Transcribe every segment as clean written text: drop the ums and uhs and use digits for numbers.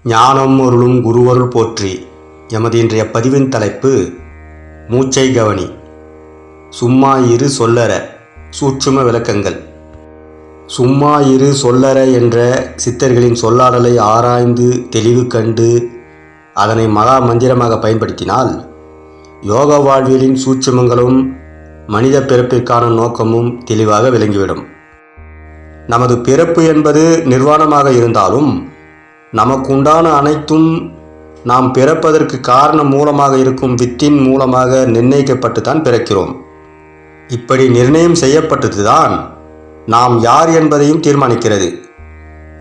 ஞானம் அருளும் குருவருள் போற்றி. எமது இன்றைய பதிவின் தலைப்பு மூச்சை கவனி. சும்மா இரு சொல்லற சூட்சும விளக்கங்கள். சும்மா இரு சொல்லற என்ற சித்தர்களின் சொல்லாடலை ஆராய்ந்து தெளிவு கண்டு அதனை மகா மந்திரமாக பயன்படுத்தினால் யோக வாழ்வியலின் சூட்சுமங்களும் மனித பிறப்பிற்கான நோக்கமும் தெளிவாக விளங்கிவிடும். நமது பிறப்பு என்பது நிர்வாணமாக இருந்தாலும் நமக்குண்டான அனைத்தும் நாம் பிறப்பதற்கு காரணம் மூலமாக இருக்கும் வித்தின் மூலமாக நிர்ணயிக்கப்பட்டு தான் பிறக்கிறோம். இப்படி நிர்ணயம் செய்யப்பட்டதுதான் நாம் யார் என்பதையும் தீர்மானிக்கிறது.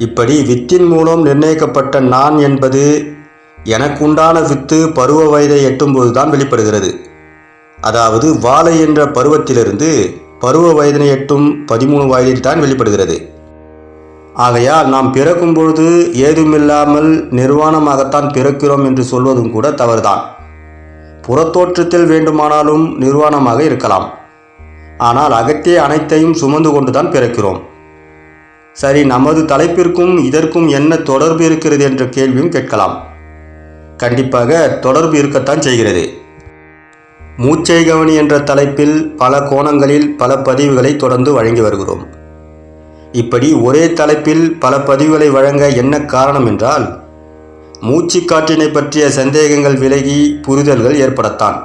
இப்படி வித்தின் மூலம் நிர்ணயிக்கப்பட்ட நான் என்பது எனக்குண்டான வித்து பருவ வயதை எட்டும்போது தான் வெளிப்படுகிறது. அதாவது வாழை என்ற பருவத்திலிருந்து பருவ வயதினை எட்டும் 13 வயதில் தான் வெளிப்படுகிறது. ஆகையால் நாம் பிறக்கும் பொழுது ஏதுமில்லாமல் நிர்வாணமாகத்தான் பிறக்கிறோம் என்று சொல்வதும் கூட தவறுதான். புறத்தோற்றத்தில் வேண்டுமானாலும் நிர்வாணமாக இருக்கலாம், ஆனால் அகத்தே அனைத்தையும் சுமந்து கொண்டுதான் பிறக்கிறோம். சரி, நமது தலைப்பிற்கும் இதற்கும் என்ன தொடர்பு இருக்கிறது என்ற கேள்வியும் கேட்கலாம். கண்டிப்பாக தொடர்பு இருக்கத்தான் செய்கிறது. மூச்சை கவனி என்ற தலைப்பில் பல கோணங்களில் பல பதிவுகளை தொடர்ந்து வழங்கி வருகிறோம். இப்படி ஒரே தலைப்பில் பல பதிவுகளை வழங்க என்ன காரணம் என்றால், மூச்சு காற்றினை பற்றிய சந்தேகங்கள் விலகி புரிதல்கள் ஏற்படத்தான்.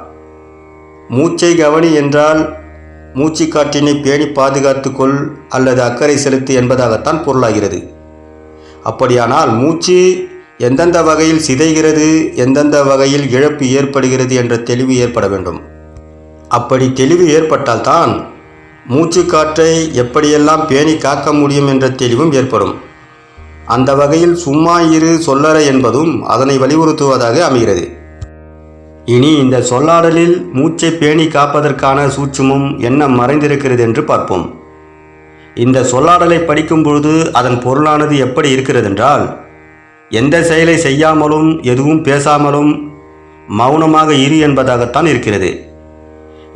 மூச்சை கவனி என்றால் மூச்சு காற்றினை பேணி பாதுகாத்துக்கொள் அல்லது அக்கறை செலுத்து என்பதாகத்தான் பொருளாகிறது. அப்படியானால் மூச்சு எந்தெந்த வகையில் சிதைகிறது, எந்தெந்த வகையில் இழப்பு ஏற்படுகிறது என்ற தெளிவு ஏற்பட வேண்டும். அப்படி தெளிவு ஏற்பட்டால்தான் மூச்சு காற்றை எப்படியெல்லாம் பேணி காக்க முடியும் என்ற தெளிவும் ஏற்படும். அந்த வகையில் சும்மா இரு சொல்லற என்பதும் அதனை வலியுறுத்துவதாக அமைகிறது. இனி இந்த சொல்லாடலில் மூச்சை பேணி காப்பதற்கான சூட்சுமம் என்ன மறைந்திருக்கிறது என்று பார்ப்போம். இந்த சொல்லாடலை படிக்கும் பொழுது அதன் பொருளானது எப்படி இருக்கிறது என்றால், எந்த செயலை செய்யாமலும் எதுவும் பேசாமலும் மௌனமாக இரு என்பதாகத்தான் இருக்கிறது.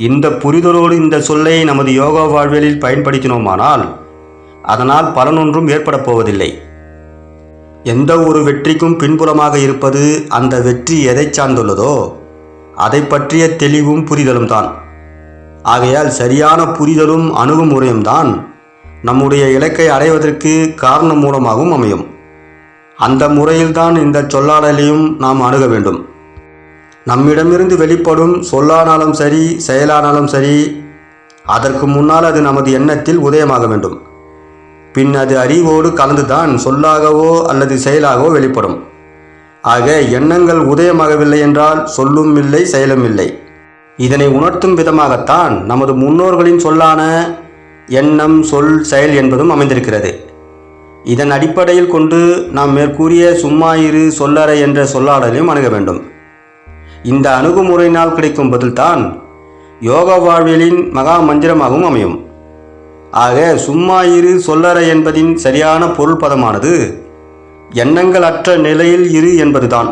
இந்த புரிதலோடு இந்த சொல்லை நமது யோகா வாழ்வியலில் பயன்படுத்தினோமானால் அதனால் பலனொன்றும் ஏற்பட போவதில்லை. எந்த ஒரு வெற்றிக்கும் பின்புலமாக இருப்பது அந்த வெற்றி எதை சார்ந்துள்ளதோ அதை பற்றிய தெளிவும் புரிதலும் தான். ஆகையால் சரியான புரிதலும் அணுகுமுறையும் தான் நம்முடைய இலக்கை அடைவதற்கு காரணம் மூலமாகவும் அமையும். அந்த முறையில்தான் இந்த சொல்லாடலையும் நாம் அணுக வேண்டும். நம்மிடமிருந்து வெளிப்படும் சொல்லானாலும் சரி, செயலானாலும் சரி, அதற்கு முன்னால் அது நமது எண்ணத்தில் உதயமாக வேண்டும். பின் அது அறிவோடு கலந்துதான் சொல்லாகவோ அல்லது செயலாகவோ வெளிப்படும். ஆக எண்ணங்கள் உதயமாகவில்லை என்றால் சொல்லும் இல்லை, செயலும் இல்லை. இதனை உணர்த்தும் விதமாகத்தான் நமது முன்னோர்களின் சொல்லான எண்ணம், சொல், செயல் என்பதும் அமைந்திருக்கிறது. இதன் அடிப்படையில் கொண்டு நாம் மேற்கூறிய சும்மா இரு சொல்லற என்ற சொல்லாடலையும் அணுக வேண்டும். இந்த அணுகுமுறையினால் கிடைக்கும் பதில்தான் யோகா வாழ்வியலின் மகா மந்திரமாகவும் அமையும். ஆக சும்மா இரு சொல்லற என்பதின் சரியான பொருள் பதமானது எண்ணங்கள் அற்ற நிலையில் இரு என்பதுதான்.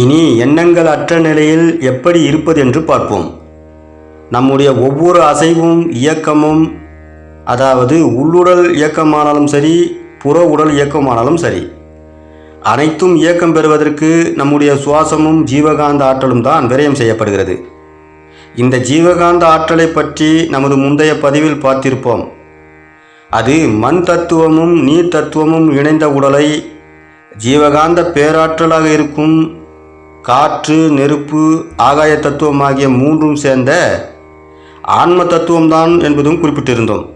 இனி எண்ணங்கள் அற்ற நிலையில் எப்படி இருப்பது என்று பார்ப்போம். நம்முடைய ஒவ்வொரு அசைவும் இயக்கமும், அதாவது உள்ளுடல் இயக்கமானாலும் சரி, புற உடல் இயக்கமானாலும் சரி, அனைத்தும் இயக்கம் பெறுவதற்கு நம்முடைய சுவாசமும் ஜீவகாந்த ஆற்றலும் தான் விரயம் செய்யப்படுகிறது. இந்த ஜீவகாந்த ஆற்றலை பற்றி நமது முந்தைய பதிவில் பார்த்திருப்போம். அது மண் தத்துவமும் நீர் தத்துவமும் இணைந்த உடலை ஜீவகாந்த பேராற்றலாக இருக்கும் காற்று, நெருப்பு, ஆகாய தத்துவம் ஆகிய மூன்றும் சேர்ந்த ஆன்ம தத்துவம்தான் என்பதும் குறிப்பிட்டிருந்தோம்.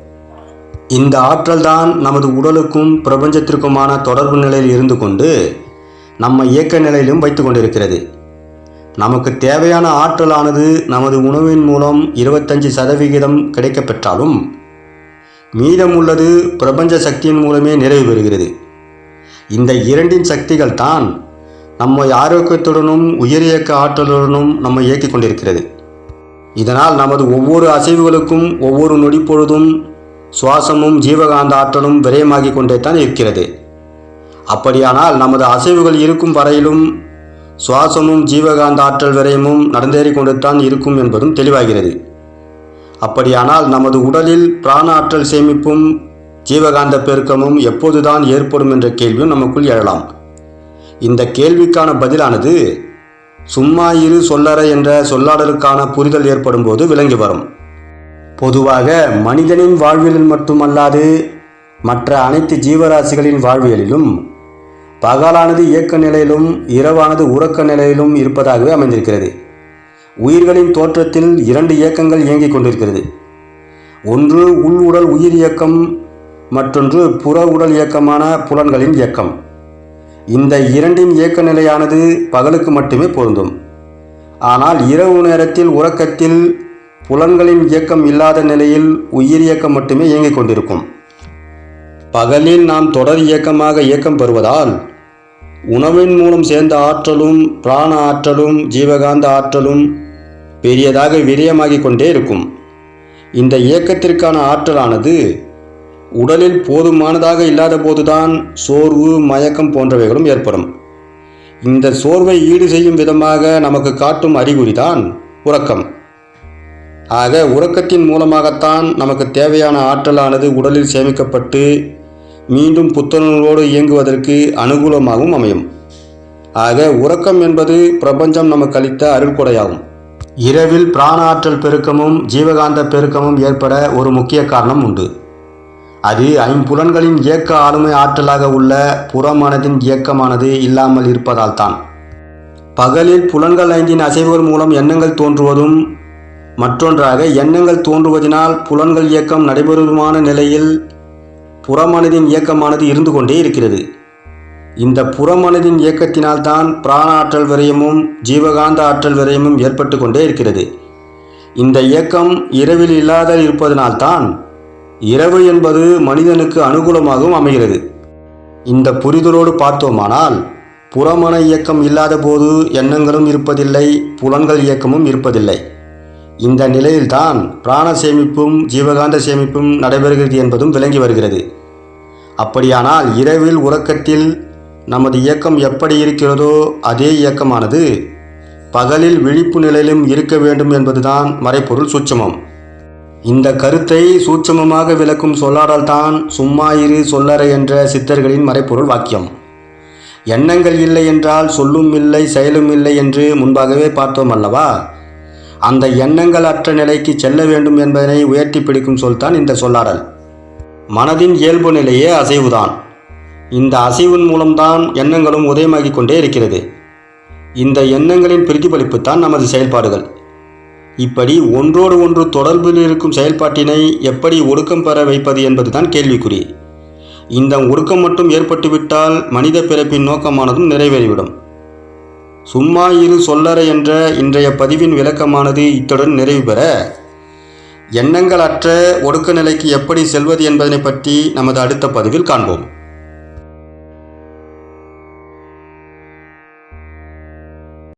இந்த ஆற்றல் தான் நமது உடலுக்கும் பிரபஞ்சத்திற்குமான தொடர்பு நிலையில் இருந்து கொண்டு நம்ம இயக்க நிலையிலும் வைத்து கொண்டிருக்கிறது. நமக்கு தேவையான ஆற்றலானது நமது உணவின் மூலம் 25% கிடைக்கப்பெற்றாலும் மீதம் உள்ளது பிரபஞ்ச சக்தியின் மூலமே நிறைவு பெறுகிறது. இந்த இரண்டின் சக்திகள் தான் நம்மை ஆரோக்கியத்துடனும் உயிர் இயக்க ஆற்றலுடனும் நம்மை இயக்கிக் கொண்டிருக்கிறது. இதனால் நமது ஒவ்வொரு அசைவுகளுக்கும் ஒவ்வொரு நொடி பொழுதும் சுவாசமும் ஜீவகாந்த ஆற்றலும் விரயமாகிக் கொண்டே தான் இருக்கிறது. அப்படியானால் நமது அசைவுகள் இருக்கும் வரையிலும் சுவாசமும் ஜீவகாந்த ஆற்றல் விரயமும் நடந்தேறி கொண்டு தான் இருக்கும் என்பதும் தெளிவாகிறது. அப்படியானால் நமது உடலில் பிராண ஆற்றல் சேமிப்பும் ஜீவகாந்த பெருக்கமும் எப்போதுதான் ஏற்படும் என்ற கேள்வியும் நமக்குள் எழலாம். இந்த கேள்விக்கான பதிலானது சும்மா இரு சொல்லற என்ற சொல்லாடலுக்கான புரிதல் ஏற்படும் போது விளங்கி வரும். பொதுவாக மனிதனின் வாழ்வியலில் மட்டுமல்லாது மற்ற அனைத்து ஜீவராசிகளின் வாழ்வியலிலும் பகலானது இயக்க நிலையிலும் இரவானது உறக்க நிலையிலும் இருப்பதாகவே அமைந்திருக்கிறது. உயிர்களின் தோற்றத்தில் 2 இயக்கங்கள் இயங்கிக் கொண்டிருக்கிறது. ஒன்று உள் உடல் உயிர் இயக்கம், மற்றொன்று புற உடல் இயக்கமான புலன்களின் இயக்கம். இந்த 2இன் இயக்க நிலையானது பகலுக்கு மட்டுமே பொருந்தும். ஆனால் இரவு நேரத்தில் உறக்கத்தில் புலன்களின் இயக்கம் இல்லாத நிலையில் உயிர் இயக்கம் மட்டுமே இயங்கிக் கொண்டிருக்கும். பகலில் நாம் தொடர் இயக்கமாக இயக்கம் பெறுவதால் உணவின் மூலம் சேர்ந்த ஆற்றலும் பிராண ஆற்றலும் ஜீவகாந்த ஆற்றலும் பெரியதாக விரயமாகிக் கொண்டே இருக்கும். இந்த இயக்கத்திற்கான ஆற்றலானது உடலில் போதுமானதாக இல்லாத போதுதான் சோர்வு, மயக்கம் போன்றவைகளும் ஏற்படும். இந்த சோர்வை ஈடு செய்யும் விதமாக நமக்கு காட்டும் அறிகுறிதான் உறக்கம். ஆக உறக்கத்தின் மூலமாகத்தான் நமக்கு தேவையான ஆற்றலானது உடலில் சேமிக்கப்பட்டு மீண்டும் புத்துணர்வோடு இயங்குவதற்கு அனுகூலமாகவும் அமையும். ஆக உறக்கம் என்பது பிரபஞ்சம் நமக்கு அளித்த அருள்கொடையாகும். இரவில் பிராண ஆற்றல் பெருக்கமும் ஜீவகாந்த பெருக்கமும் ஏற்பட ஒரு முக்கிய காரணம் உண்டு. அது ஐம்புலன்களின் இயக்க ஆளுமை ஆற்றலாக உள்ள புறமனதின் இயக்கமானது இல்லாமல் இருப்பதால் தான். பகலில் புலன்கள் 5இன் அசைவுகள் மூலம் எண்ணங்கள் தோன்றுவதும், மற்றொன்றாக எண்ணங்கள் தோன்றுவதனால் புலன்கள் இயக்கம் நடைபெறுமான நிலையில் புறமனதின் இயக்கமானது இருந்து கொண்டே இருக்கிறது. இந்த புறமனதின் இயக்கத்தினால்தான் பிராண ஆற்றல் விரயமும் ஜீவகாந்த ஆற்றல் விரயமும் ஏற்பட்டு கொண்டே இருக்கிறது. இந்த இயக்கம் இரவில் இல்லாத இருப்பதனால்தான் இரவு என்பது மனிதனுக்கு அனுகூலமாகவும் அமைகிறது. இந்த புரிதலோடு பார்த்தோமானால் புறமன இயக்கம் இல்லாத போது எண்ணங்களும் இருப்பதில்லை, புலன்கள் இயக்கமும் இருப்பதில்லை. இந்த நிலையில்தான் பிராண சேமிப்பும் ஜீவகாந்த சேமிப்பும் நடைபெறுகிறது என்பதும் விளங்கி வருகிறது. அப்படியானால் இரவில் உறக்கத்தில் நமது இயக்கம் எப்படி இருக்கிறதோ அதே இயக்கமானது பகலில் விழிப்பு நிலையிலும் இருக்க வேண்டும் என்பதுதான் மறைப்பொருள் சூட்சமம். இந்த கருத்தை சூட்சமமாக விளக்கும் சொல்லாடல்தான் சும்மா இரு சொல்லற என்ற சித்தர்களின் மறைப்பொருள் வாக்கியம். எண்ணங்கள் இல்லை என்றால் சொல்லும் இல்லை, செயலும் இல்லை என்று முன்பாகவே பார்த்தோம் அல்லவா? அந்த எண்ணங்கள் அற்ற நிலைக்கு செல்ல வேண்டும் என்பதனை உயர்த்தி பிடிக்கும் சொல்தான் இந்த சொல்லாடல். மனதின் இயல்பு நிலையே அசைவுதான். இந்த அசைவின் மூலம்தான் எண்ணங்களும் உதயமாகிக் கொண்டே இருக்கிறது. இந்த எண்ணங்களின் பிரதிபலிப்பு தான் நமது செயல்பாடுகள். இப்படி ஒன்றோடு ஒன்று தொடர்பில் இருக்கும் செயல்பாட்டினை எப்படி ஒடுக்கம் பெற வைப்பது என்பதுதான் கேள்விக்குறி. இந்த ஒடுக்கம் மட்டும் ஏற்பட்டுவிட்டால் மனித பிறப்பின் நோக்கமானதும் நிறைவேறிவிடும். சும்மா இரு சொல்லற என்ற இன்றைய பதிவின் விளக்கமானது இத்துடன் நிறைவு பெற, எண்ணங்கள் அற்ற ஒடுக்க நிலைக்கு எப்படி செல்வது என்பதனை பற்றி நமது அடுத்த பதிவில் காண்போம்.